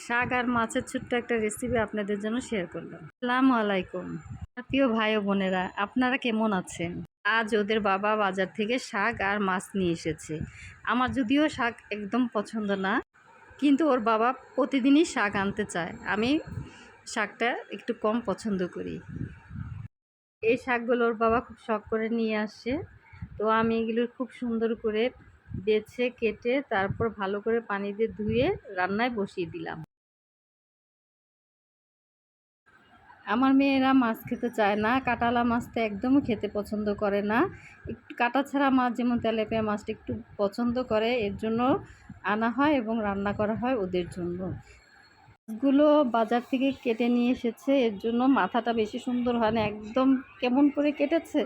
শাক আর মাছের ছোট্ট একটা রেসিপি আপনাদের জন্য শেয়ার করলাম। আসসালামু আলাইকুম প্রিয় ভাই ও বোনেরা, আপনারা কেমন আছেন? আজ ওদের বাবা বাজার থেকে শাক আর মাছ নিয়ে এসেছে। আমার যদিও শাক একদম পছন্দ না, কিন্তু ওর বাবা প্রতিদিনই শাক আনতে চায়। আমি শাকটা একটু কম পছন্দ করি। এই শাকগুলো ওর বাবা খুব শখ করে নিয়ে আসে। তো আমি এগুলো খুব সুন্দর করে বেছে কেটে তারপর ভালো করে পানি দিয়ে ধুয়ে রান্নায় বসিয়ে দিলাম। আমার মেয়েরা মাছ খেতে চায় না, কাটালা মাছটা একদমই খেতে পছন্দ করে না। একটু কাটা ছাড়া মাছ যেমন তেলাপিয়া মাছটা একটু পছন্দ করে, এর জন্য আনা হয় এবং রান্না করা হয় ওদের জন্য। মাছগুলো বাজার থেকে কেটে নিয়ে এসেছে, এর জন্য মাথাটা বেশি সুন্দর হয় না, একদম কেমন করে কেটেছে,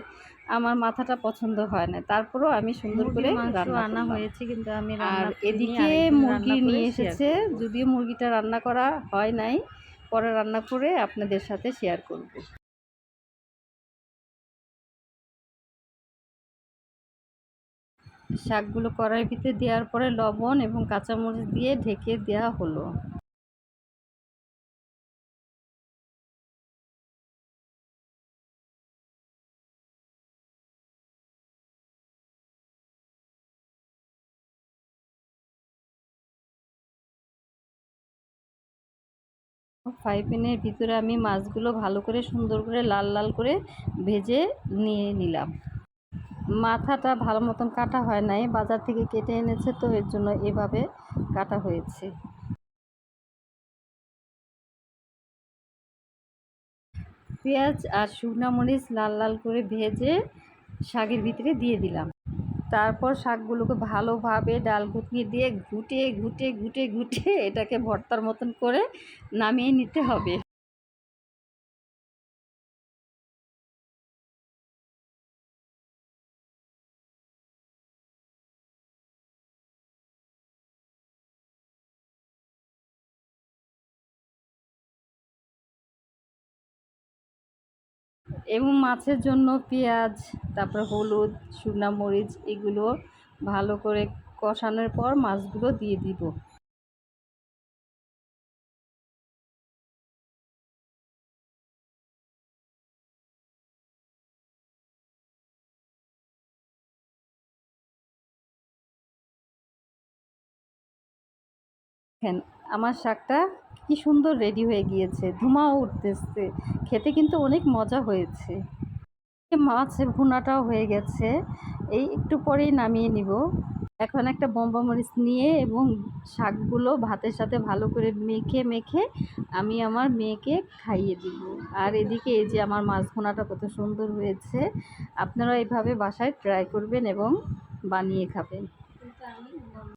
আমার মাথাটা পছন্দ হয় না। তারপরেও আমি সুন্দর করে রান্না আনা হয়েছে, কিন্তু আমি আর এদিকে মুরগি নিয়ে এসেছে, যদিও মুরগিটা রান্না করা হয় নাই, পরে রান্না করে আপনাদের সাথে শেয়ার করব। শাকগুলো কড়াইয়ের ভিতরে দেওয়ার পরে লবণ এবং কাঁচামরিচ দিয়ে ঢেকে দেওয়া হলো। 5 মিনিটের ভিতরে আমি মাছগুলো ভালো করে সুন্দর করে লাল লাল করে ভেজে নিয়ে নিলাম। মাথাটা ভালো মতন কাটা হয় নাই, বাজার থেকে কেটে এনেছে, তো এর জন্য এভাবে কাটা হয়েছে। পেঁয়াজ আর শুকনো মরিচ লাল লাল করে ভেজে শাকের ভিতরে দিয়ে দিলাম। তারপর শাকগুলোকে ভালোভাবে ডাল ঘুটনি দিয়ে ঘুটে ঘুটে ঘুটে ঘুটে এটাকে ভর্তার মতন করে নামিয়ে নিতে হবে। এবং মাছের জন্য পেঁয়াজ, তারপর হলুদ, শুকনো মরিচ এগুলো ভালো করে কষানোর পর মাছগুলো দিয়ে দিব। দেখেন আমার শাকটা কি সুন্দর রেডি হয়ে গিয়েছে, ধুমাও উঠতেছে, খেতে কিন্তু অনেক মজা হয়েছে। মাছের ভুনাটাও হয়ে গেছে, এই একটু পরেই নামিয়ে নিব। এখন একটা বোম্বা মরিচ নিয়ে এবং শাকগুলো ভাতের সাথে ভালো করে মেখে মেখে আমি আমার মেয়েকে খাইয়ে দিব। আর এদিকে এই যে আমার মাছ ভুনাটা কত সুন্দর হয়েছে, আপনারা এইভাবে বাসায় ট্রাই করবেন এবং বানিয়ে খাবেন।